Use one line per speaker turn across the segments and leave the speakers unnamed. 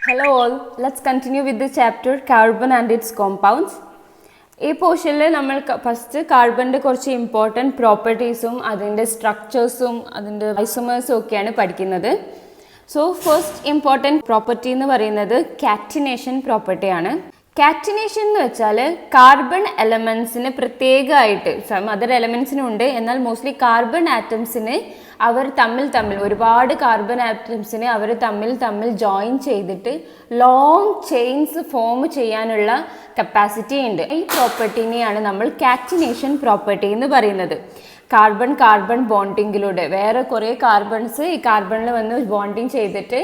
Hello all, let's continue with the chapter carbon and its compounds. ഈ പോർഷനിൽ നമ്മൾ first കാർബണിൻ്റെ കുറച്ച് ഇമ്പോർട്ടൻറ്റ് പ്രോപ്പർട്ടീസും അതിൻ്റെ സ്ട്രക്ചേഴ്സും അതിൻ്റെ ഐസോമേഴ്സും ഒക്കെയാണ് പഠിക്കുന്നത്. സോ ഫസ്റ്റ് ഇമ്പോർട്ടൻറ്റ് പ്രോപ്പർട്ടി എന്ന് പറയുന്നത് കാറ്റിനേഷൻ പ്രോപ്പർട്ടിയാണ്. കാറ്റിനേഷൻ എന്ന് വെച്ചാൽ കാർബൺ എലമെൻസിന് പ്രത്യേകമായിട്ട് അതർ എലമെൻസിനുണ്ട്, എന്നാൽ മോസ്റ്റ്ലി കാർബൺ ആറ്റംസിന് അവർ തമ്മിൽ ഒരുപാട് കാർബൺ ആറ്റംസിനെ അവർ തമ്മിൽ ജോയിൻ ചെയ്തിട്ട് ലോങ് ചെയിൻസ് ഫോം ചെയ്യാനുള്ള കപ്പാസിറ്റി ഉണ്ട്. ഈ പ്രോപ്പർട്ടീനെയാണ് നമ്മൾ കാറ്റിനേഷൻ പ്രോപ്പർട്ടി എന്ന് പറയുന്നത്. കാർബൺ ബോണ്ടിങ്ങിലൂടെ വേറെ കുറേ കാർബൺസ് ഈ കാർബണിൽ വന്ന് ബോണ്ടിങ് ചെയ്തിട്ട്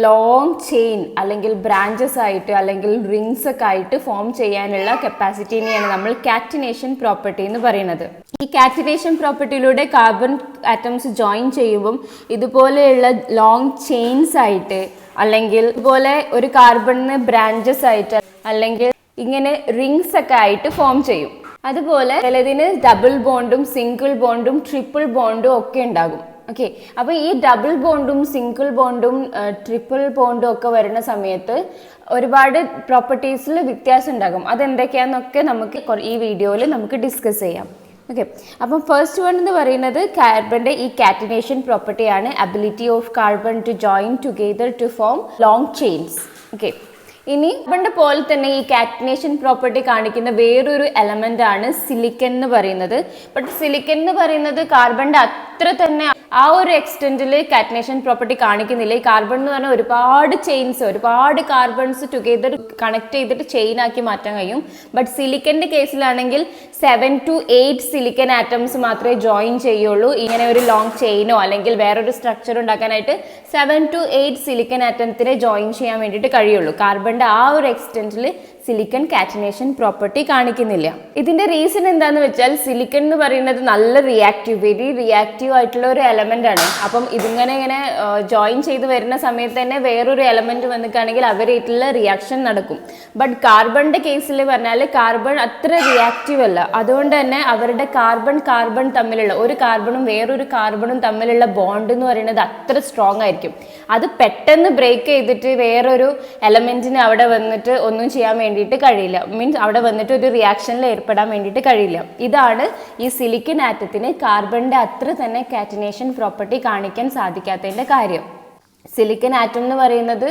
ലോങ് ചെയിൻ അല്ലെങ്കിൽ ബ്രാഞ്ചസ് ആയിട്ട് അല്ലെങ്കിൽ റിങ്സ് ഒക്കെ ആയിട്ട് ഫോം ചെയ്യാനുള്ള കപ്പാസിറ്റിനെയാണ് നമ്മൾ കാറ്റിനേഷൻ പ്രോപ്പർട്ടി എന്ന് പറയുന്നത്. ഈ കാറ്റിനേഷൻ പ്രോപ്പർട്ടിയിലൂടെ കാർബൺ ആറ്റംസ് ജോയിൻ ചെയ്യുമ്പം ഇതുപോലെയുള്ള ലോങ് ചെയിൻസ് ആയിട്ട് അല്ലെങ്കിൽ ഇതുപോലെ ഒരു കാർബണിന് ബ്രാഞ്ചസ് ആയിട്ട് അല്ലെങ്കിൽ ഇങ്ങനെ റിങ്സ് ഒക്കെ ആയിട്ട് ഫോം ചെയ്യും. അതുപോലെ ചിലതിന് ഡബിൾ ബോണ്ടും സിംഗിൾ ബോണ്ടും ട്രിപ്പിൾ ബോണ്ടും ഒക്കെ ഉണ്ടാകും. ഓക്കെ, അപ്പോൾ ഈ ഡബിൾ ബോണ്ടും സിംഗിൾ ബോണ്ടും ട്രിപ്പിൾ ബോണ്ടും ഒക്കെ വരുന്ന സമയത്ത് ഒരുപാട് പ്രോപ്പർട്ടീസിൽ വ്യത്യാസം ഉണ്ടാകും. അതെന്തൊക്കെയാണെന്നൊക്കെ നമുക്ക് ഈ വീഡിയോയിൽ നമുക്ക് ഡിസ്കസ് ചെയ്യാം. ഓക്കെ, അപ്പം ഫസ്റ്റ് വൺ എന്ന് പറയുന്നത് കാർബണിൻ്റെ ഈ കാറ്റിനേഷൻ പ്രോപ്പർട്ടിയാണ്, ability of carbon to join together to form long chains. Okay, ഇനി കാർബണിൻ്റെ പോലെ തന്നെ ഈ കാറ്റിനേഷൻ പ്രോപ്പർട്ടി കാണിക്കുന്ന വേറൊരു എലമെൻ്റ് ആണ് സിലിക്കൺ എന്ന് പറയുന്നത്. ബട്ട് സിലിക്കൺ എന്ന് പറയുന്നത് കാർബണിൻ്റെ അത്ര തന്നെ ആ ഒരു എക്സ്റ്റെൻറ്റിൽ കാറ്റിനേഷൻ പ്രോപ്പർട്ടി കാണിക്കുന്നില്ല. ഈ കാർബൺ എന്ന് പറഞ്ഞാൽ ഒരുപാട് കാർബൺസ് ടുഗെദർ കണക്ട് ചെയ്തിട്ട് ചെയിൻ ആക്കി മാറ്റാൻ കഴിയും. ബട്ട് സിലിക്കൻ്റെ കേസിലാണെങ്കിൽ 7 to 8 സിലിക്കൺ ആറ്റംസ് മാത്രമേ ജോയിൻ ചെയ്യുള്ളൂ. ഇങ്ങനെ ഒരു ലോങ് ചെയിനോ അല്ലെങ്കിൽ വേറൊരു സ്ട്രക്ചർ ഉണ്ടാക്കാനായിട്ട് 7 to 8 സിലിക്കൺ ആറ്റത്തിനെ ജോയിൻ ചെയ്യാൻ വേണ്ടിയിട്ട് കഴിയുള്ളൂ. കാർബണിൻ്റെ ആ ഒരു എക്സ്റ്റെൻറ്റിൽ സിലിക്കൺ കാറ്റിനേഷൻ പ്രോപ്പർട്ടി കാണിക്കുന്നില്ല. ഇതിന്റെ റീസൺ എന്താണെന്ന് വെച്ചാൽ സിലിക്കൺ എന്ന് പറയുന്നത് നല്ല വെരി റിയാക്റ്റീവ് ആയിട്ടുള്ള ഒരു എലമെന്റ് ആണ്. അപ്പം ഇങ്ങനെ ജോയിൻ ചെയ്ത് വരുന്ന സമയത്ത് തന്നെ വേറൊരു എലമെന്റ് വന്നിട്ടാണെങ്കിൽ അവരായിട്ടുള്ള റിയാക്ഷൻ നടക്കും. ബട്ട് കാർബണിന്റെ കേസിൽ പറഞ്ഞാൽ കാർബൺ അത്ര റിയാക്റ്റീവ് അല്ല. അതുകൊണ്ട് തന്നെ അവരുടെ കാർബൺ തമ്മിലുള്ള ഒരു കാർബണും വേറൊരു കാർബണും തമ്മിലുള്ള ബോണ്ട് എന്ന് പറയുന്നത് അത്ര സ്ട്രോങ് ആയിരിക്കും. അത് പെട്ടെന്ന് ബ്രേക്ക് ചെയ്തിട്ട് വേറൊരു എലമെന്റിന് അവിടെ വന്നിട്ട് ഒന്നും ചെയ്യാൻ വേണ്ടിയിട്ട് കഴിയില്ല. മീൻസ് അവിടെ വന്നിട്ട് ഒരു റിയാക്ഷനിൽ ഏർപ്പെടാൻ വേണ്ടിയിട്ട് കഴിയില്ല. ഇതാണ് ഈ സിലിക്കൺ ആറ്റത്തിന് കാർബണിൻ്റെ അത്ര തന്നെ കാറ്റിനേഷൻ പ്രോപ്പർട്ടി കാണിക്കാൻ സാധിക്കാത്തതിൻ്റെ കാര്യം. സിലിക്കൺ ആറ്റം എന്ന് പറയുന്നത്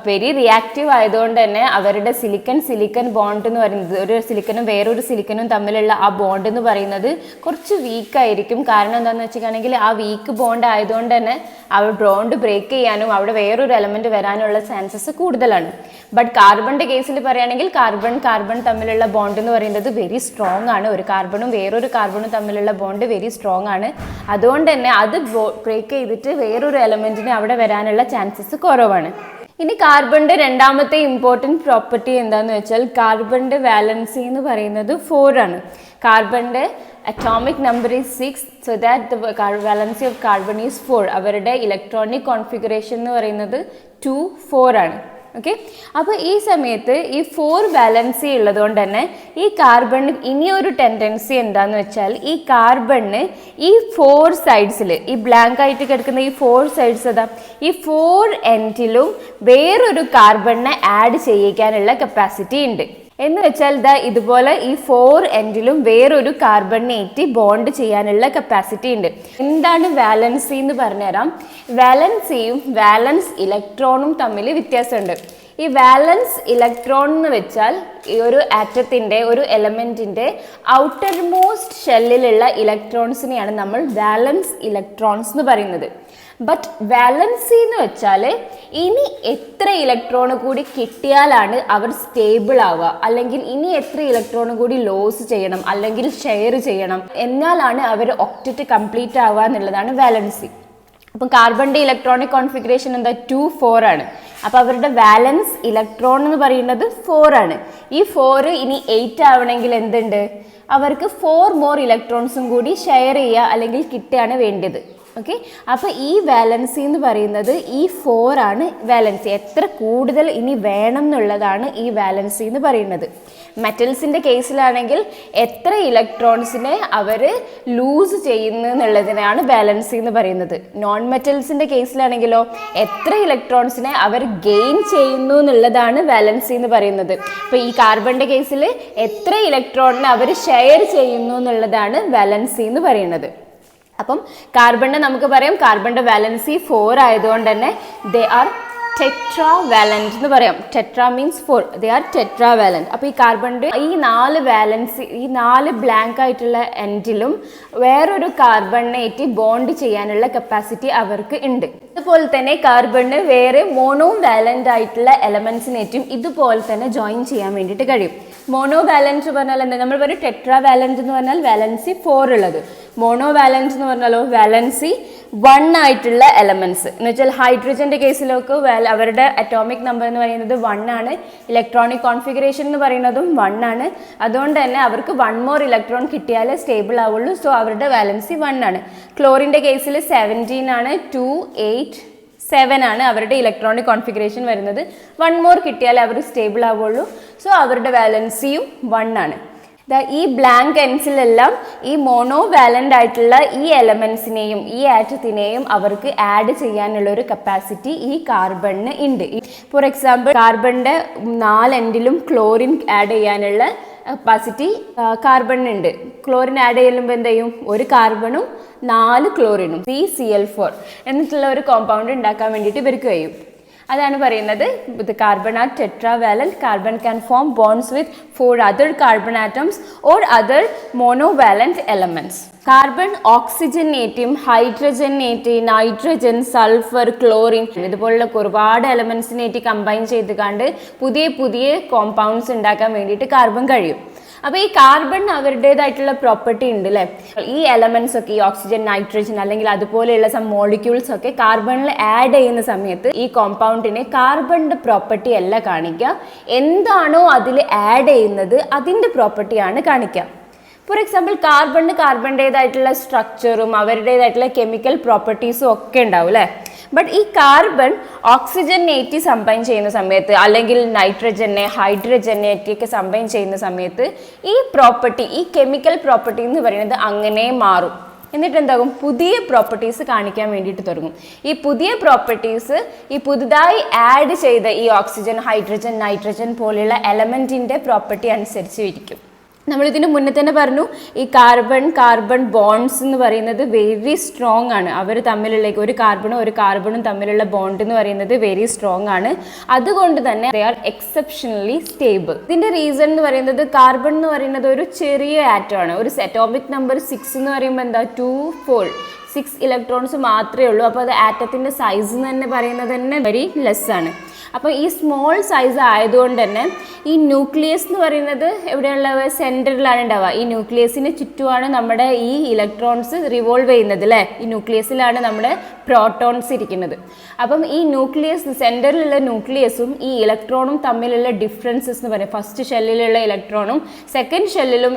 വെരി റിയാക്റ്റീവ് ആയതുകൊണ്ട് തന്നെ അവരുടെ സിലിക്കൺ ബോണ്ട് എന്ന് പറയുന്നത് ഒരു സിലിക്കനും വേറൊരു സിലിക്കനും തമ്മിലുള്ള ആ ബോണ്ട് എന്ന് പറയുന്നത് കുറച്ച് വീക്കായിരിക്കും. കാരണം എന്താണെന്ന് വെച്ചിട്ടുണ്ടെങ്കിൽ ആ വീക്ക് ബോണ്ട് ആയതുകൊണ്ട് തന്നെ അവർ ബോണ്ട് ബ്രേക്ക് ചെയ്യാനും അവിടെ വേറൊരു എലമെന്റ് വരാനുള്ള ചാൻസസ് കൂടുതലാണ്. ബട്ട് കാർബണിൻ്റെ കേസിൽ പറയുകയാണെങ്കിൽ കാർബൺ തമ്മിലുള്ള ബോണ്ട് എന്ന് പറയുന്നത് വെരി സ്ട്രോങ് ആണ്. ഒരു കാർബണും വേറൊരു കാർബണും തമ്മിലുള്ള ബോണ്ട് വെരി സ്ട്രോങ് ആണ്. അതുകൊണ്ട് തന്നെ അത് ബ്രേക്ക് ചെയ്തിട്ട് വേറൊരു എലമെന്റിന് അവിടെ വരാനുള്ള ചാൻസസ് കുറവാണ്. ഇനി കാർബണിൻ്റെ രണ്ടാമത്തെ ഇമ്പോർട്ടൻറ്റ് പ്രോപ്പർട്ടി എന്താണെന്ന് വെച്ചാൽ കാർബണിൻ്റെ വാലൻസി എന്ന് പറയുന്നത് 4 ആണ്. കാർബണിൻ്റെ atomic number is 6, so that the valency of carbon is 4. അവരുടെ ഇലക്ട്രോണിക് കോൺഫിഗറേഷൻ എന്ന് പറയുന്നത് 2, 4 ആണ്. ഓക്കെ, അപ്പോൾ ഈ സമയത്ത് ഈ 4 വാലൻസി ഉള്ളതുകൊണ്ട് തന്നെ ഈ കാർബണിന് ഇനിയൊരു ടെൻഡൻസി എന്താണെന്ന് വെച്ചാൽ ഈ കാർബണിന് ഈ 4 സൈഡ്സിൽ ഈ ബ്ലാങ്ക് ആയിട്ട് കിടക്കുന്ന ഈ 4 സൈഡ്സ് അതാ ഈ 4 എൻഡിലും വേറൊരു കാർബണിനെ ആഡ് ചെയ്യിക്കാനുള്ള കപ്പാസിറ്റി ഉണ്ട്. എന്ന് വെച്ചാൽ ഇതുപോലെ ഈ 4 എൻഡിലും വേറൊരു കാർബണേറ്റ് ബോണ്ട് ചെയ്യാനുള്ള കപ്പാസിറ്റി ഉണ്ട്. എന്താണ് വാലൻസി എന്ന് പറഞ്ഞുതരാം. വാലൻസിയും വാലൻസ് ഇലക്ട്രോണും തമ്മിൽ വ്യത്യാസമുണ്ട്. ഈ വാലൻസ് ഇലക്ട്രോൺ എന്ന് വെച്ചാൽ ഈ ഒരു ആറ്റത്തിൻ്റെ ഒരു എലമെൻറ്റിൻ്റെ ഔട്ടർ മോസ്റ്റ് ഷെല്ലിലുള്ള ഇലക്ട്രോൺസിനെയാണ് നമ്മൾ വാലൻസ് ഇലക്ട്രോൺസ് എന്ന് പറയുന്നത്. ബട്ട് വാലൻസി എന്ന് വെച്ചാൽ ഇനി എത്ര ഇലക്ട്രോൺ കൂടി കിട്ടിയാലാണ് അവർ സ്റ്റേബിൾ ആവുക, അല്ലെങ്കിൽ ഇനി എത്ര ഇലക്ട്രോൺ കൂടി ലോസ് ചെയ്യണം അല്ലെങ്കിൽ ഷെയർ ചെയ്യണം എന്നാലാണ് അവർ ഒക്ടറ്റ് കംപ്ലീറ്റ് ആവുക എന്നുള്ളതാണ് വാലൻസി. അപ്പം കാർബണിൻ്റെ ഇലക്ട്രോണിക് കോൺഫിഗറേഷൻ എന്താ 2, 4 ആണ്. അപ്പോൾ അവരുടെ വാലൻസ് ഇലക്ട്രോൺ എന്ന് പറയുന്നത് 4 ആണ്. ഈ 4 ഇനി 8 ആവണമെങ്കിൽ എന്തുണ്ട്, അവർക്ക് 4 മോർ ഇലക്ട്രോൺസും കൂടി ഷെയർ ചെയ്യുക അല്ലെങ്കിൽ കിട്ടുകയാണ് വേണ്ടത്. ഓക്കെ, അപ്പോൾ ഈ വാലൻസി എന്ന് പറയുന്നത് ഈ 4 ആണ് വാലൻസി. എത്ര കൂടുതൽ ഇനി വേണം എന്നുള്ളതാണ് ഈ വാലൻസി എന്ന് പറയുന്നത്. മെറ്റൽസിൻ്റെ കേസിലാണെങ്കിൽ എത്ര ഇലക്ട്രോൺസിനെ അവർ ലൂസ് ചെയ്യുന്നു എന്നുള്ളതിനാണ് വാലൻസി എന്ന് പറയുന്നത്. നോൺ മെറ്റൽസിൻ്റെ കേസിലാണെങ്കിലോ എത്ര ഇലക്ട്രോൺസിനെ അവർ ഗെയിൻ ചെയ്യുന്നു എന്നുള്ളതാണ് വാലൻസി എന്ന് പറയുന്നത്. ഇപ്പോൾ ഈ കാർബണിൻ്റെ കേസിൽ എത്ര ഇലക്ട്രോണിനെ അവർ ഷെയർ ചെയ്യുന്നു എന്നുള്ളതാണ് വാലൻസി എന്ന് പറയുന്നത്. അപ്പം കാർബണിനെ നമുക്ക് പറയാം കാർബണിൻ്റെ വാലൻസി 4 ആയതുകൊണ്ട് തന്നെ ദേ ആർ ടെട്രാവാലന്റ് എന്ന് പറയാം. Tetra means 4, they are tetravalent. അപ്പോൾ ഈ കാർബണിൻ്റെ ഈ 4 വാലൻസി, ഈ 4 ബ്ലാങ്ക് ആയിട്ടുള്ള എൻഡിലും വേറൊരു കാർബണിനേറ്റ് ബോണ്ട് ചെയ്യാനുള്ള കപ്പാസിറ്റി അവർക്ക് ഉണ്ട്. അതുപോലെ തന്നെ കാർബണിന് വേറെ മോണോ വാലന്റ് ആയിട്ടുള്ള എലമെന്റ്സിനേറ്റും ഇതുപോലെ തന്നെ ജോയിൻ ചെയ്യാൻ വേണ്ടിയിട്ട് കഴിയും. മോണോ വാലന്റ് പറഞ്ഞാൽ എന്താ, നമ്മൾ പറയും ടെട്രാ വാലന്റ് എന്ന് പറഞ്ഞാൽ വാലൻസി 4 ഉള്ളത്. മോണോ വാലന്റ് എന്ന് പറഞ്ഞാലോ വാലൻസി 1 ആയിട്ടുള്ള എലമെന്റ്സ് എന്ന് വെച്ചാൽ ഹൈഡ്രജന്റെ കേസിലൊക്കെ അവരുടെ അറ്റോമിക് നമ്പർ എന്ന് പറയുന്നത് 1 ആണ്. ഇലക്ട്രോണിക് കോൺഫിഗറേഷൻ എന്ന് പറയുന്നതും 1 ആണ്. അതുകൊണ്ട് തന്നെ അവർക്ക് 1 മോർ ഇലക്ട്രോൺ കിട്ടിയാലേ സ്റ്റേബിൾ ആവുള്ളൂ. സോ അവരുടെ വാലൻസി 1 ആണ്. ക്ലോറിൻ്റെ കേസിൽ 17 ആണ്, 2, 8, 7 ആണ് അവരുടെ ഇലക്ട്രോണിക് കോൺഫിഗറേഷൻ വരുന്നത്. 1 മോർ കിട്ടിയാലേ അവർ സ്റ്റേബിൾ ആവുള്ളൂ. സോ അവരുടെ വാലൻസിയും 1 ആണ്. ഈ ബ്ലാങ്ക് എൻസിലെല്ലാം ഈ മോണോ വാലന്റ് ആയിട്ടുള്ള ഈ എലമെന്റ്സിനെയും ഈ ആറ്റത്തിനെയും അവർക്ക് ആഡ് ചെയ്യാനുള്ള ഒരു കപ്പാസിറ്റി ഈ കാർബണിന് ഉണ്ട്. ഫോർ എക്സാമ്പിൾ കാർബണിന്റെ 4 എൻഡിലും ക്ലോറിൻ ആഡ് ചെയ്യാനുള്ള കപ്പാസിറ്റി കാർബണിനുണ്ട്. ക്ലോറിൻ ആഡ് ചെയ്യുമ്പോൾ എന്ത് ചെയ്യും, ഒരു കാർബണും 4 ക്ലോറിനും CCl4 എന്നിട്ടുള്ള ഒരു കോമ്പൗണ്ട് ഉണ്ടാക്കാൻ വേണ്ടിയിട്ട് ഇവർക്ക് കഴിയും. അതാണ് പറയുന്നത് carbon are tetravalent. Carbon can form bonds with 4 other carbon atoms or other monovalent elements. Carbon ഓക്സിജനേറ്റും ഹൈഡ്രജനേറ്റ്, നൈട്രജൻ, സൾഫർ, ക്ലോറിൻ ഇതുപോലുള്ള ഒരുപാട് എലമെന്റ്സിനേറ്റ് കമ്പൈൻ ചെയ്ത് കണ്ട് പുതിയ പുതിയ കോമ്പൗണ്ട്സ് ഉണ്ടാക്കാൻ വേണ്ടിയിട്ട് കാർബൺ കഴിയും. അപ്പോൾ ഈ കാർബൺ അവരുടേതായിട്ടുള്ള പ്രോപ്പർട്ടി ഉണ്ട് അല്ലേ. ഈ എലമെന്റ്സ് ഒക്കെ ഈ ഓക്സിജൻ, നൈട്രജൻ അല്ലെങ്കിൽ അതുപോലെയുള്ള സം മോളിക്യൂൾസ് ഒക്കെ കാർബണിൽ ആഡ് ചെയ്യുന്ന സമയത്ത് ഈ കോമ്പൗണ്ടിനെ കാർബണിന്റെ പ്രോപ്പർട്ടി അല്ല കാണിക്കുക, എന്താണോ അതിൽ ആഡ് ചെയ്യുന്നത് അതിൻ്റെ പ്രോപ്പർട്ടിയാണ് കാണിക്കുക. ഫോർ എക്സാമ്പിൾ കാർബണിൻ്റെതായിട്ടുള്ള സ്ട്രക്ചറും അവരുടേതായിട്ടുള്ള കെമിക്കൽ പ്രോപ്പർട്ടീസും ഒക്കെ ഉണ്ടാവും അല്ലേ. ബട്ട് ഈ കാർബൺ ഓക്സിജനേറ്റ് കമ്പൈൻ ചെയ്യുന്ന സമയത്ത് അല്ലെങ്കിൽ നൈട്രജനെ ഹൈഡ്രജനേറ്റൊക്കെ കമ്പൈൻ ചെയ്യുന്ന സമയത്ത് ഈ പ്രോപ്പർട്ടി, ഈ കെമിക്കൽ പ്രോപ്പർട്ടി എന്ന് പറയുന്നത് അങ്ങനെ മാറും. എന്നിട്ട് എന്താകും, പുതിയ പ്രോപ്പർട്ടീസ് കാണിക്കാൻ വേണ്ടിയിട്ട് തുടങ്ങും. ഈ പുതിയ പ്രോപ്പർട്ടീസ് ഈ പുതുതായി ആഡ് ചെയ്ത ഈ ഓക്സിജൻ, ഹൈഡ്രജൻ, നൈട്രജൻ പോലെയുള്ള എലമെൻറ്റിൻ്റെ പ്രോപ്പർട്ടി അനുസരിച്ച് ഇരിക്കും. നമ്മളിതിന് മുന്നേ തന്നെ പറഞ്ഞു ഈ കാർബൺ ബോണ്ട്സ് എന്ന് പറയുന്നത് വെരി സ്ട്രോങ് ആണ്. അവർ തമ്മിലുള്ള ഒരു കാർബണും തമ്മിലുള്ള ബോണ്ട് എന്ന് പറയുന്നത് വെരി സ്ട്രോങ് ആണ്. അതുകൊണ്ട് തന്നെ ദേ ആർ എക്സെപ്ഷണലി സ്റ്റേബിൾ. ഇതിൻ്റെ റീസൺ എന്ന് പറയുന്നത് കാർബൺ എന്ന് പറയുന്നത് ഒരു ചെറിയ ആറ്റം ആണ്. ഒരു അറ്റോമിക് നമ്പർ 6 എന്ന് പറയുമ്പോൾ എന്താ 2, 4, 6 ഇലക്ട്രോൺസ് മാത്രമേ ഉള്ളൂ. അപ്പോൾ അത് ആറ്റത്തിൻ്റെ സൈസ് എന്ന് തന്നെ പറയുന്നത് തന്നെ വെരി ലെസ് ആണ്. അപ്പോൾ ഈ സ്മോൾ സൈസ് ആയതുകൊണ്ട് തന്നെ ഈ ന്യൂക്ലിയസ് എന്ന് പറയുന്നത് എവിടെയുള്ള സെൻറ്ററിലാണ് ഉണ്ടാവുക. ഈ ന്യൂക്ലിയസിന് ചുറ്റുമാണ് നമ്മുടെ ഈ ഇലക്ട്രോൺസ് റിവോൾവ് ചെയ്യുന്നത് അല്ലേ. ഈ ന്യൂക്ലിയസിലാണ് നമ്മുടെ പ്രോട്ടോൺസ് ഇരിക്കുന്നത്. അപ്പം ഈ ന്യൂക്ലിയസ്, സെൻറ്ററിലുള്ള ന്യൂക്ലിയസും ഈ ഇലക്ട്രോണും തമ്മിലുള്ള ഡിഫറൻസസ് എന്ന് പറയും. ഫസ്റ്റ് ഷെല്ലിലുള്ള ഇലക്ട്രോണും സെക്കൻഡ് ഷെല്ലിലും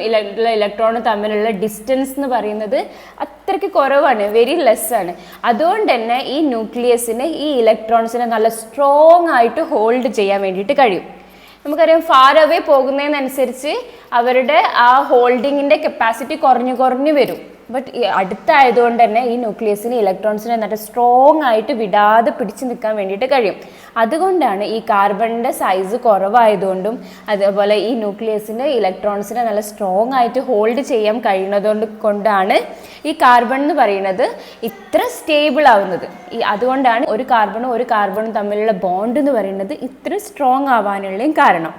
ഇലക്ട്രോണും തമ്മിലുള്ള ഡിസ്റ്റൻസ് എന്ന് പറയുന്നത് അത്രയ്ക്ക് കുറവാണ്, വെരി ലെസ് ആണ്. അതുകൊണ്ട് തന്നെ ഈ ന്യൂക്ലിയസിന് ഈ ഇലക്ട്രോൺസിനെ നല്ല സ്ട്രോങ് ആയിട്ട് ഹോൾഡ് ചെയ്യാൻ വേണ്ടിയിട്ട് കഴിയും. നമുക്കറിയാം ഫാർ അവേ പോകുന്നതിനനുസരിച്ച് അവരുടെ ആ ഹോൾഡിങ്ങിൻ്റെ കപ്പാസിറ്റി കുറഞ്ഞു വരും. ബട്ട് അടുത്തായതുകൊണ്ട് തന്നെ ഈ ന്യൂക്ലിയസിന് ഇലക്ട്രോൺസിനെ നല്ല സ്ട്രോങ് ആയിട്ട് വിടാതെ പിടിച്ചു നിൽക്കാൻ വേണ്ടിയിട്ട് കഴിയും. അതുകൊണ്ടാണ് ഈ കാർബണിൻ്റെ സൈസ് കുറവായതുകൊണ്ടും അതേപോലെ ഈ ന്യൂക്ലിയസിൻ്റെ ഇലക്ട്രോൺസിനെ നല്ല സ്ട്രോങ് ആയിട്ട് ഹോൾഡ് ചെയ്യാൻ കൊണ്ടാണ് ഈ കാർബൺ എന്ന് പറയുന്നത് ഇത്ര സ്റ്റേബിൾ ആവുന്നത്. അതുകൊണ്ടാണ് ഒരു കാർബണും തമ്മിലുള്ള ബോണ്ട് എന്ന് പറയുന്നത് ഇത്ര സ്ട്രോങ് ആവാനുള്ളതും കാരണം.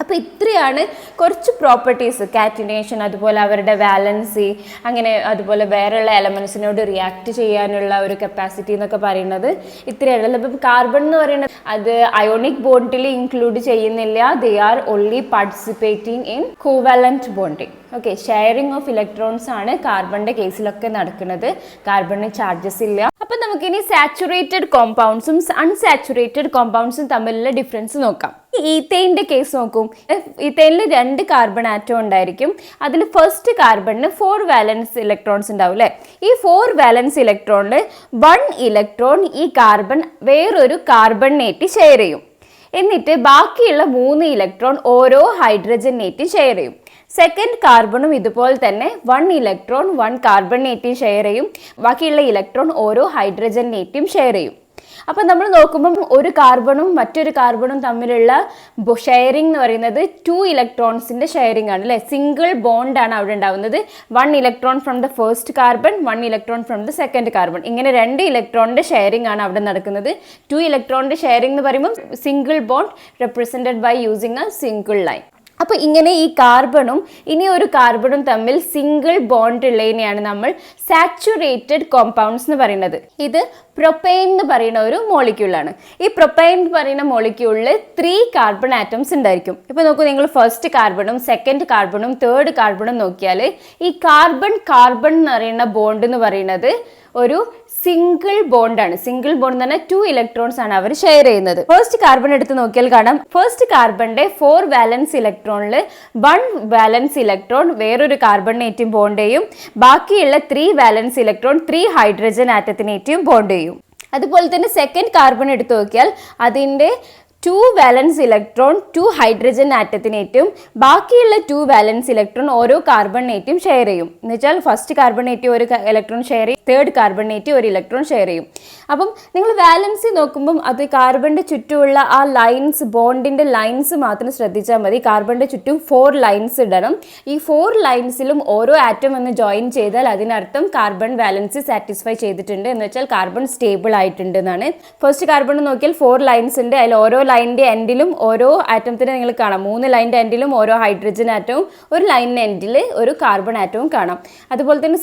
അപ്പോൾ ഇത്രയാണ് കുറച്ച് പ്രോപ്പർട്ടീസ്, കാറ്റിനേഷൻ, അതുപോലെ അവരുടെ വാലൻസി, അങ്ങനെ അതുപോലെ വേറെയുള്ള എലമെൻസിനോട് റിയാക്ട് ചെയ്യാനുള്ള ഒരു കപ്പാസിറ്റി എന്നൊക്കെ പറയുന്നത് ഇത്രയാണ്. ഇപ്പം കാർബൺ എന്ന് പറയുന്നത് അത് അയോണിക് ബോണ്ടിൽ ഇൻക്ലൂഡ് ചെയ്യുന്നില്ല. They are only participating in covalent bonding. Okay, sharing of electrons ആണ് കാർബണിൻ്റെ കേസിലൊക്കെ നടക്കുന്നത്. കാർബണിന് ചാർജസ് ഇല്ല. അപ്പം നമുക്കിനി സാച്ചുറേറ്റഡ് കോമ്പൗണ്ട്സും അൺസാച്ചുറേറ്റഡ് കോമ്പൗണ്ട്സും തമ്മിലുള്ള ഡിഫറൻസ് നോക്കാം. ഈത്തൈൻ്റെ കേസ് നോക്കും. ഈത്തൈനിൽ 2 കാർബൺ ആറ്റം ഉണ്ടായിരിക്കും. അതിൽ ഫസ്റ്റ് കാർബണിന് 4 വാലൻസ് ഇലക്ട്രോൺസ് ഉണ്ടാവും അല്ലേ. ഈ 4 വാലൻസ് ഇലക്ട്രോണിൽ 1 ഇലക്ട്രോൺ ഈ കാർബൺ വേറൊരു കാർബണിനേറ്റ് ഷെയർ ചെയ്യും. എന്നിട്ട് ബാക്കിയുള്ള 3 ഇലക്ട്രോൺ ഓരോ ഹൈഡ്രജനേറ്റ് ഷെയർ ചെയ്യും. സെക്കൻഡ് കാർബണും ഇതുപോലെ തന്നെ 1 ഇലക്ട്രോൺ 1 കാർബണേറ്റും ഷെയർ ചെയ്യും. ബാക്കിയുള്ള ഇലക്ട്രോൺ ഓരോ ഹൈഡ്രജനേറ്റും ഷെയർ ചെയ്യും. അപ്പം നമ്മൾ നോക്കുമ്പം ഒരു കാർബണും മറ്റൊരു കാർബണും തമ്മിലുള്ള ഷെയറിംഗ് എന്ന് പറയുന്നത് 2 ഇലക്ട്രോൺസിൻ്റെ ഷെയറിംഗ് ആണ് അല്ലേ. സിംഗിൾ ബോണ്ടാണ് അവിടെ ഉണ്ടാവുന്നത്. 1 electron from the first carbon, 1 electron from the second carbon. ഇങ്ങനെ 2 ഇലക്ട്രോണിൻ്റെ ഷെയറിംഗ് ആണ് അവിടെ നടക്കുന്നത്. 2 ഇലക്ട്രോണിൻ്റെ ഷെയറിംഗ് എന്ന് പറയുമ്പോൾ single bond represented by using a single line. അപ്പോൾ ഇങ്ങനെ ഈ കാർബണും ഇനി ഒരു കാർബണും തമ്മിൽ സിംഗിൾ ബോണ്ട് ഉള്ളതിനെയാണ് നമ്മൾ സാച്ചുറേറ്റഡ് കോമ്പൗണ്ട്സ് എന്ന് പറയുന്നത്. ഇത് പ്രൊപ്പൈൻ എന്ന് പറയുന്ന ഒരു മോളിക്യൂളാണ്. ഈ പ്രൊപ്പൈൻ എന്ന് പറയുന്ന മോളിക്യൂളിൽ 3 കാർബൺ ആറ്റംസ് ഉണ്ടായിരിക്കും. ഇപ്പോൾ നോക്കൂ, നിങ്ങൾ ഫസ്റ്റ് കാർബണും സെക്കൻഡ് കാർബണും തേർഡ് കാർബണും നോക്കിയാൽ ഈ കാർബൺ കാർബൺ എന്ന് പറയുന്ന ബോണ്ട് എന്ന് പറയുന്നത് ഒരു സിംഗിൾ ബോണ്ടാണ്. സിംഗിൾ ബോണ്ട് എന്ന് പറഞ്ഞാൽ 2 ഇലക്ട്രോൺസ് ആണ് അവർ ഷെയർ ചെയ്യുന്നത്. ഫസ്റ്റ് കാർബൺ എടുത്ത് നോക്കിയാൽ കാണാം, ഫസ്റ്റ് കാർബണിന്റെ 4 വാലൻസ് ഇലക്ട്രോണിൽ 1 വാലൻസ് ഇലക്ട്രോൺ വേറൊരു കാർബണിനേറ്റും ബോണ്ട് ചെയ്യും. ബാക്കിയുള്ള 3 വാലൻസ് ഇലക്ട്രോൺ 3 ഹൈഡ്രജൻ ആറ്റത്തിനേറ്റും ബോണ്ട് ചെയ്യും. അതുപോലെ തന്നെ സെക്കൻഡ് കാർബൺ എടുത്ത് നോക്കിയാൽ അതിൻ്റെ 2 വാലൻസ് ഇലക്ട്രോൺ 2 ഹൈഡ്രജൻ ആറ്റത്തിനേറ്റും ബാക്കിയുള്ള 2 വാലൻസ് ഇലക്ട്രോൺ ഓരോ കാർബണിനേറ്റും ഷെയർ ചെയ്യും. എന്ന് വെച്ചാൽ ഫസ്റ്റ് കാർബണിനേറ്റ് ഒരു ഇലക്ട്രോൺ ഷെയർ ചെയ്യും, തേർഡ് കാർബണിനേറ്റ് ഒരു ഇലക്ട്രോൺ ഷെയർ ചെയ്യും. അപ്പം നിങ്ങൾ വാലൻസി നോക്കുമ്പം അത് കാർബണിൻ്റെ ചുറ്റുമുള്ള ആ ലൈൻസ്, ബോണ്ടിൻ്റെ ലൈൻസ് മാത്രം ശ്രദ്ധിച്ചാൽ മതി. കാർബണിൻ്റെ ചുറ്റും 4 ലൈൻസ് ഇടണം. ഈ 4 ലൈൻസിലും ഓരോ ആറ്റം ഒന്ന് ജോയിൻ ചെയ്താൽ അതിനർത്ഥം കാർബൺ വാലൻസി സാറ്റിസ്ഫൈ ചെയ്തിട്ടുണ്ട്, എന്ന് വെച്ചാൽ കാർബൺ സ്റ്റേബിൾ ആയിട്ടുണ്ട് എന്നാണ്. ഫസ്റ്റ് കാർബൺ നോക്കിയാൽ 4 ലൈൻസ് ഉണ്ട്. അതിൽ ഓരോ ലൈനിൻ്റെ എൻഡിലും ഓരോ ആറ്റത്തിന് നിങ്ങൾ കാണാം. 3 ലൈനിൻ്റെ എൻഡിലും ഓരോ ഹൈഡ്രജൻ ആറ്റവും ഒരു ലൈനിൻ്റെ എൻഡിൽ ഒരു കാർബൺ ആറ്റവും കാണാം. അതുപോലെ തന്നെ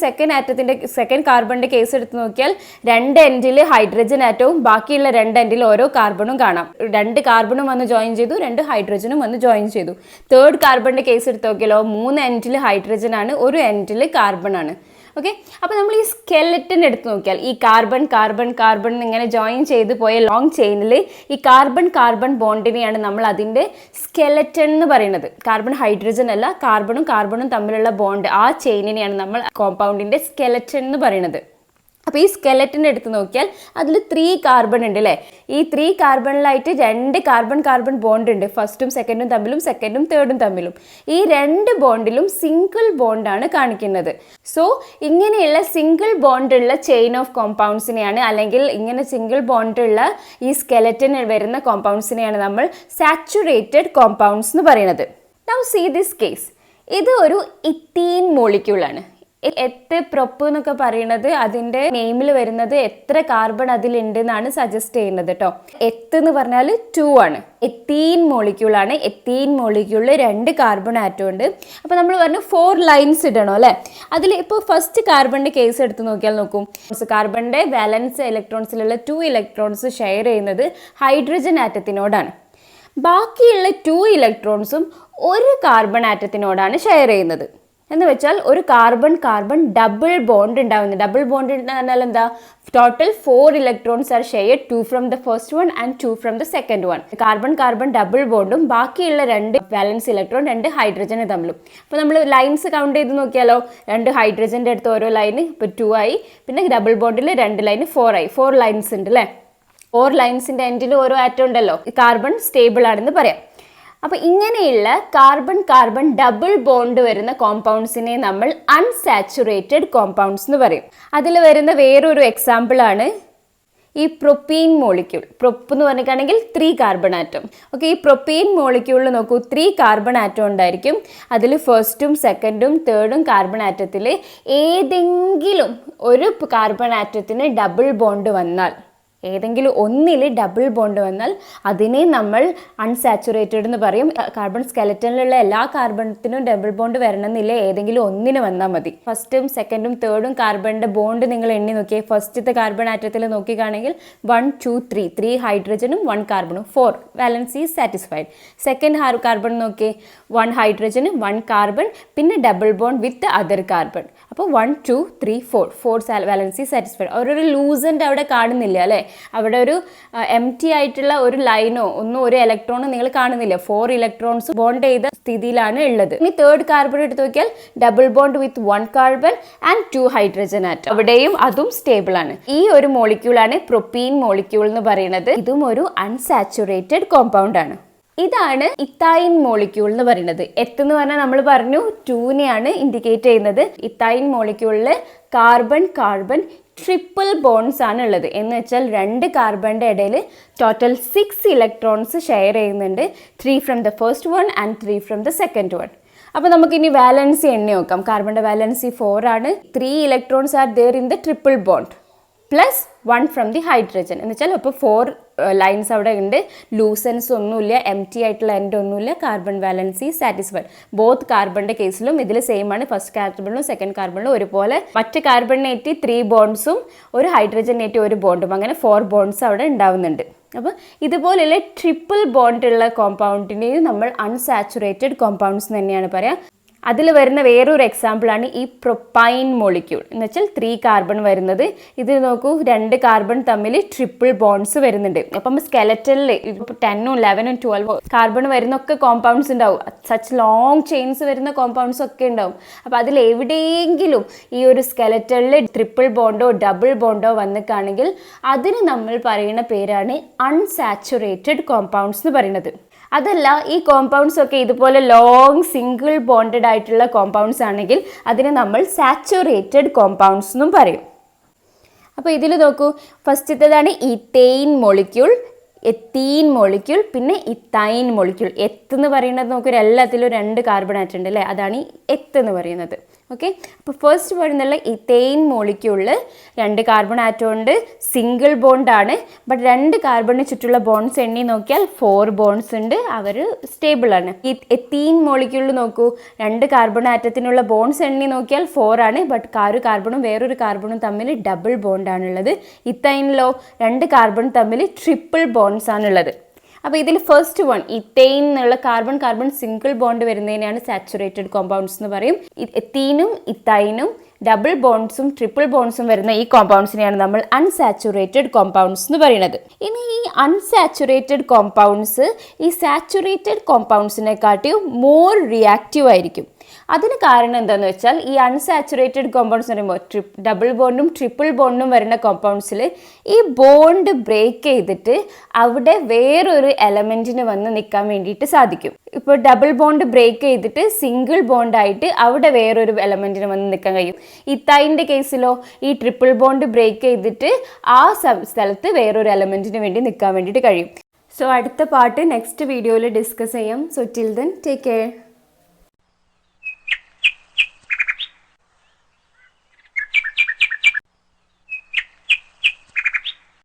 സെക്കൻഡ് കാർബണിൻ്റെ കേസ് എടുത്ത് നോക്കിയാൽ 2 എൻഡിൽ ഹൈഡ്രജൻ ആറ്റവും ബാക്കിയുള്ള 2 എൻഡിൽ ഓരോ കാർബണും കാണാം. 2 കാർബണും വന്ന് ജോയിൻ ചെയ്തു, 2 ഹൈഡ്രജനും വന്ന് ജോയിൻ ചെയ്തു. തേർഡ് കാർബണിൻ്റെ കേസ് എടുത്ത് നോക്കിയാലോ 3 എൻഡിൽ ഹൈഡ്രജൻ ആണ്, ഒരു എൻഡിൽ കാർബൺ ആണ്. ഓക്കെ, അപ്പോൾ നമ്മൾ ഈ സ്കെലറ്റൻ എടുത്ത് നോക്കിയാൽ ഈ കാർബൺ കാർബൺ കാർബൺ ഇങ്ങനെ ജോയിൻ ചെയ്ത് പോയ ലോങ് ചെയിനിൽ ഈ കാർബൺ കാർബൺ ബോണ്ടിനെയാണ് നമ്മൾ അതിൻ്റെ സ്കെലറ്റൻ എന്ന് പറയുന്നത്. കാർബൺ ഹൈഡ്രജൻ അല്ല, കാർബണും കാർബണും തമ്മിലുള്ള ബോണ്ട്, ആ ചെയിനിനെയാണ് നമ്മൾ കോമ്പൗണ്ടിൻ്റെ സ്കെലറ്റൻ എന്ന് പറയുന്നത്. അപ്പോൾ ഈ സ്കെലറ്റൻ എടുത്ത് നോക്കിയാൽ അതിൽ 3 കാർബൺ ഉണ്ട് അല്ലേ. ഈ 3 കാർബണിലായിട്ട് 2 കാർബൺ കാർബൺ ബോണ്ട് ഉണ്ട്, ഫസ്റ്റും സെക്കൻഡും തമ്മിലും സെക്കൻഡും തേർഡും തമ്മിലും. ഈ 2 ബോണ്ടിലും സിംഗിൾ ബോണ്ടാണ് കാണിക്കുന്നത്. സോ ഇങ്ങനെയുള്ള സിംഗിൾ ബോണ്ടുള്ള ചെയിൻ ഓഫ് കോമ്പൗണ്ട്സിനെയാണ്, അല്ലെങ്കിൽ ഇങ്ങനെ സിംഗിൾ ബോണ്ടുള്ള ഈ സ്കെലറ്റൻ വരുന്ന കോമ്പൗണ്ട്സിനെയാണ് നമ്മൾ സാച്ചുറേറ്റഡ് കോമ്പൗണ്ട്സ് എന്ന് പറയുന്നത്. Now see this case. ഇത് ഒരു ഇത്തീൻ മോളിക്യൂളാണ്. എത്ത് പ്രൊപ്പ് എന്നൊക്കെ പറയുന്നത് അതിൻ്റെ നെയിമിൽ വരുന്നത് എത്ര കാർബൺ അതിലുണ്ട് എന്നാണ് സജസ്റ്റ് ചെയ്യുന്നത് കേട്ടോ. എത്ത് എന്ന് പറഞ്ഞാൽ 2 ആണ്. എത്തീൻ മോളിക്യൂളാണ്. എത്തീൻ മോളിക്യൂളിൽ 2 കാർബൺ ആറ്റം ഉണ്ട്. അപ്പോൾ നമ്മൾ പറഞ്ഞു 4 ലൈൻസ് ഇടണം അല്ലേ. അതിൽ ഇപ്പോൾ ഫസ്റ്റ് കാർബണിൻ്റെ കേസ് എടുത്ത് നോക്കിയാൽ നോക്കും, കാർബണിൻ്റെ വാലൻസ് ഇലക്ട്രോൺസിലുള്ള 2 ഇലക്ട്രോൺസ് ഷെയർ ചെയ്യുന്നത് ഹൈഡ്രജൻ ആറ്റത്തിനോടാണ്. ബാക്കിയുള്ള 2 ഇലക്ട്രോൺസും ഒരു കാർബൺ ആറ്റത്തിനോടാണ് ഷെയർ ചെയ്യുന്നത്. എന്ന് വെച്ചാൽ ഒരു കാർബൺ കാർബൺ ഡബിൾ ബോണ്ട് ഉണ്ടാവുന്നത്. ഡബിൾ ബോണ്ട് എന്ന് പറഞ്ഞാൽ എന്താ, total 4 electrons are shared, 2 from the first one and 2 from the second one. Carbon carbon double ബോണ്ടും ബാക്കിയുള്ള 2 വാലൻസ് ഇലക്ട്രോൺ 2 ഹൈഡ്രജന് തമ്മിലും. അപ്പോൾ നമ്മൾ ലൈൻസ് കൗണ്ട് ചെയ്ത് നോക്കിയാലോ, 2 ഹൈഡ്രജൻ്റെ അടുത്ത് ഓരോ ലൈന് ഇപ്പോൾ 2 ആയി, പിന്നെ ഡബിൾ ബോണ്ടിൽ 2 ലൈന് 4 ആയി. 4 ലൈൻസ് ഉണ്ട് അല്ലേ. 4 ലൈൻസിൻ്റെ എൻഡിൽ ഓരോ ആറ്റം ഉണ്ടല്ലോ. കാർബൺ സ്റ്റേബിൾ ആണെന്ന് പറയാം. അപ്പോൾ ഇങ്ങനെയുള്ള കാർബൺ കാർബൺ ഡബിൾ ബോണ്ട് വരുന്ന കോമ്പൗണ്ട്സിനെ നമ്മൾ അൺസാച്ചുറേറ്റഡ് കോമ്പൗണ്ട്സ് എന്ന് പറയും. അതിൽ വരുന്ന വേറൊരു എക്സാമ്പിളാണ് ഈ പ്രൊപ്പീൻ മോളിക്യൂൾ. പ്രൊപ്പ് എന്ന് പറഞ്ഞിട്ടാണെങ്കിൽ 3 കാർബൺ ആറ്റം. ഓക്കെ, ഈ പ്രൊപ്പീൻ മോളിക്യൂളിൽ നോക്കൂ, 3 കാർബൺ ആറ്റം ഉണ്ടായിരിക്കും. അതിൽ ഫസ്റ്റും സെക്കൻഡും തേർഡും കാർബൺ ആറ്റത്തിൽ ഏതെങ്കിലും ഒരു കാർബൺ ആറ്റത്തിന് ഡബിൾ ബോണ്ട് വന്നാൽ, ഏതെങ്കിലും ഒന്നിൽ ഡബിൾ ബോണ്ട് വന്നാൽ അതിനെ നമ്മൾ അൺസാച്ചുറേറ്റഡ് എന്ന് പറയും. കാർബൺ സ്കെലറ്റനിലുള്ള എല്ലാ കാർബണത്തിനും ഡബിൾ ബോണ്ട് വരണമെന്നില്ല, ഏതെങ്കിലും ഒന്നിന് വന്നാൽ മതി. ഫസ്റ്റും സെക്കൻഡും തേർഡും കാർബണിൻ്റെ ബോണ്ട് നിങ്ങൾ എണ്ണി നോക്കിയേ. ഫസ്റ്റത്തെ കാർബൺ ആറ്റത്തിൽ നോക്കിക്കാണെങ്കിൽ 1 2 3 ഹൈഡ്രജനും 1 കാർബണും 4 വാലൻസി സാറ്റിസ്ഫൈഡ്. സെക്കൻഡ് കാർബൺ നോക്കിയേ, 1 ഹൈഡ്രജന് 1 കാർബൺ പിന്നെ double bond with other carbon. അപ്പോൾ 1 2 3 4 വാലൻസി സാറ്റിസ്ഫൈഡ്. ഒരു ലൂസൻ്റ് അവിടെ കാണുന്നില്ല അല്ലേ, അവിടെ ഒരു എം ടി ആയിട്ടുള്ള ഒരു ലൈനോ ഒന്നും ഒരു ഇലക്ട്രോണോ നിങ്ങൾ കാണുന്നില്ല. 4 ഇലക്ട്രോൺസ് ബോണ്ട് ചെയ്ത സ്ഥിതിയിലാണ് ഉള്ളത്. ഇനി തേർഡ് കാർബൺ എടുത്ത് നോക്കിയാൽ double bond with 1 carbon and 2 hydrogen atom. അവിടെയും അതും സ്റ്റേബിൾ ആണ്. ഈ ഒരു മോളിക്യൂളാണ് പ്രൊപ്പീൻ മോളിക്യൂൾ എന്ന് പറയുന്നത്. ഇതും ഒരു അൺസാച്ചുറേറ്റഡ് കോമ്പൗണ്ട് ആണ്. ഇതാണ് ഇത്തൈൻ മോളിക്യൂൾ എന്ന് പറയുന്നത്. എന്ന് പറഞ്ഞാൽ നമ്മൾ പറഞ്ഞു 2നെയാണ് ഇൻഡിക്കേറ്റ് ചെയ്യുന്നത്. ഇത്തൈൻ മോളിക്യൂളിൽ കാർബൺ കാർബൺ ട്രിപ്പിൾ ബോൺസ് ആണ് ഉള്ളത്. എന്ന് വെച്ചാൽ 2 കാർബണിൻ്റെ ഇടയിൽ ടോട്ടൽ 6 ഇലക്ട്രോൺസ് ഷെയർ ചെയ്യുന്നുണ്ട്. 3 from the first one and 3 from the second one. അപ്പോൾ നമുക്കിനി വാലൻസി എണ്ണി നോക്കാം. കാർബണിൻ്റെ വാലൻസി 4 ആണ്. 3 electrons are there in the triple bond plus 1 from the hydrogen. എന്ന് വെച്ചാൽ അപ്പോൾ 4 ലൈൻസ് അവിടെ ഉണ്ട്. ലൂസൻസ് ഒന്നുമില്ല, എം ടി ആയിട്ടുള്ള എൻഡ് ഒന്നുമില്ല. Carbon valency satisfied. ബോത്ത് കാർബണിൻ്റെ കേസിലും ഇതിൽ സെയിം ആണ്. ഫസ്റ്റ് കാർബണിലും സെക്കൻഡ് കാർബണിലും ഒരുപോലെ. മറ്റ് കാർബണിനേറ്റ് 3 ബോൺസും ഒരു ഹൈഡ്രജനേറ്റ് 1 ബോണ്ടും, അങ്ങനെ 4 ബോൺസ് അവിടെ ഉണ്ടാവുന്നുണ്ട്. അപ്പോൾ ഇതുപോലെയുള്ള ട്രിപ്പിൾ ബോണ്ട് ഉള്ള കോമ്പൗണ്ടിനെയും നമ്മൾ അൺസാച്ചുറേറ്റഡ് കോമ്പൗണ്ട്സ് തന്നെയാണ് പറയുക. അതിൽ വരുന്ന വേറൊരു എക്സാമ്പിളാണ് ഈ പ്രൊപ്പൈൻ മോളിക്യൂൾ. എന്ന് വെച്ചാൽ 3 കാർബൺ വരുന്നത്. ഇത് നോക്കൂ, 2 കാർബൺ തമ്മിൽ ട്രിപ്പിൾ ബോൺസ് വരുന്നുണ്ട്. അപ്പം സ്കെലറ്റനിൽ ഇപ്പോൾ 10ഉം 11ഉം 12 കാർബൺ വരുന്നൊക്കെ കോമ്പൗണ്ട്സ് ഉണ്ടാവും. സച്ച് ലോങ് ചെയിൻസ് വരുന്ന കോമ്പൗണ്ട്സ് ഒക്കെ ഉണ്ടാവും. അപ്പോൾ അതിൽ എവിടെയെങ്കിലും ഈ ഒരു സ്കെലറ്റനിൽ ട്രിപ്പിൾ ബോണ്ടോ ഡബിൾ ബോണ്ടോ വന്നിട്ടാണെങ്കിൽ അതിന് നമ്മൾ പറയുന്ന പേരാണ് അൺസാച്ചുറേറ്റഡ് കോമ്പൗണ്ട്സ് എന്ന് പറയുന്നത്. അതല്ല, ഈ കോമ്പൗണ്ട്സ് ഒക്കെ ഇതുപോലെ ലോങ് സിംഗിൾ ബോണ്ടഡ് ആയിട്ടുള്ള കോമ്പൗണ്ട്സ് ആണെങ്കിൽ അതിനെ നമ്മൾ സാച്ചുറേറ്റഡ് കോമ്പൗണ്ട്സ് എന്നും പറയും. അപ്പോൾ ഇതിൽ നോക്കൂ, ഫസ്റ്റത്തേതാണ് ഈതെയ്ൻ മോളിക്യൂൾ, എത്തീൻ മോളിക്യൂൾ, പിന്നെ ഇത്തൈൻ മോളിക്യൂൾ. എന്ന് പറയുന്നത് നോക്കൂ, എല്ലാത്തിലും 2 കാർബൺ ആറ്റം ഉണ്ട് അല്ലേ, അതാണ് ഈ എന്ന് പറയുന്നത്. ഓക്കെ, അപ്പോൾ ഫസ്റ്റ് വരുന്നുള്ള ഇതെയ്ൻ മോളിക്യൂളിൽ 2 കാർബൺ ആറ്റം ഉണ്ട്, സിംഗിൾ ബോണ്ടാണ്. ബട്ട് 2 കാർബണിന് ചുറ്റുള്ള ബോൺസ് എണ്ണി നോക്കിയാൽ 4 ബോൺസ് ഉണ്ട്, അവർ സ്റ്റേബിൾ ആണ്. ഈ എത്തീൻ മോളിക്യൂളിൽ നോക്കൂ, 2 കാർബൺ ആറ്റത്തിനുള്ള ബോൺസ് എണ്ണി നോക്കിയാൽ 4 ആണ്. ബട്ട് ഒരു കാർബണും വേറൊരു കാർബണും തമ്മിൽ ഡബിൾ ബോണ്ടാണുള്ളത്. ഇത്തൈനിലോ 2 കാർബൺ തമ്മിൽ ട്രിപ്പിൾ ബോൺസ് ആണുള്ളത്. അപ്പോൾ ഇതിൽ ഫസ്റ്റ് വൺ ഇതെയ്ൻ എന്നുള്ള കാർബൺ കാർബൺ സിംഗിൾ ബോണ്ട് വരുന്നതിനാണ് സാച്ചുറേറ്റഡ് കോമ്പൗണ്ട്സ് എന്ന് പറയും. എത്തീനും ഇത്തൈനും ഡബിൾ ബോൺസും ട്രിപ്പിൾ ബോൺസും വരുന്ന ഈ കോമ്പൗണ്ട്സിനെയാണ് നമ്മൾ അൺസാച്ചുറേറ്റഡ് കോമ്പൗണ്ട്സ് എന്ന് പറയുന്നത്. ഇനി ഈ അൺസാച്ചുറേറ്റഡ് കോമ്പൗണ്ട്സ് ഈ സാച്ചുറേറ്റഡ് കോമ്പൗണ്ട്സിനെക്കാട്ടിയും മോർ റിയാക്റ്റീവ് ആയിരിക്കും. അതിന് കാരണം എന്താണെന്ന് വെച്ചാൽ, ഈ അൺസാച്ചുറേറ്റഡ് കോമ്പൗണ്ട്സ് എന്ന് പറയുമ്പോൾ ഡബിൾ ബോണ്ടും ട്രിപ്പിൾ ബോണ്ടും വരുന്ന കോമ്പൗണ്ട്സിൽ ഈ ബോണ്ട് ബ്രേക്ക് ചെയ്തിട്ട് അവിടെ വേറൊരു എലമെൻറ്റിന് വന്ന് നിൽക്കാൻ വേണ്ടിയിട്ട് സാധിക്കും. ഇപ്പോൾ ഡബിൾ ബോണ്ട് ബ്രേക്ക് ചെയ്തിട്ട് സിംഗിൾ ബോണ്ടായിട്ട് അവിടെ വേറൊരു എലമെൻറ്റിന് വന്ന് നിൽക്കാൻ കഴിയും. ഇത്തൈൻ്റെ കേസിലോ ഈ ട്രിപ്പിൾ ബോണ്ട് ബ്രേക്ക് ചെയ്തിട്ട് ആ സ്ഥലത്ത് വേറൊരു എലമെൻറ്റിന് വേണ്ടി നിൽക്കാൻ വേണ്ടിയിട്ട് കഴിയും. സോ അടുത്ത പാർട്ട് നെക്സ്റ്റ് വീഡിയോയിൽ ഡിസ്കസ് ചെയ്യാം. So till then take care.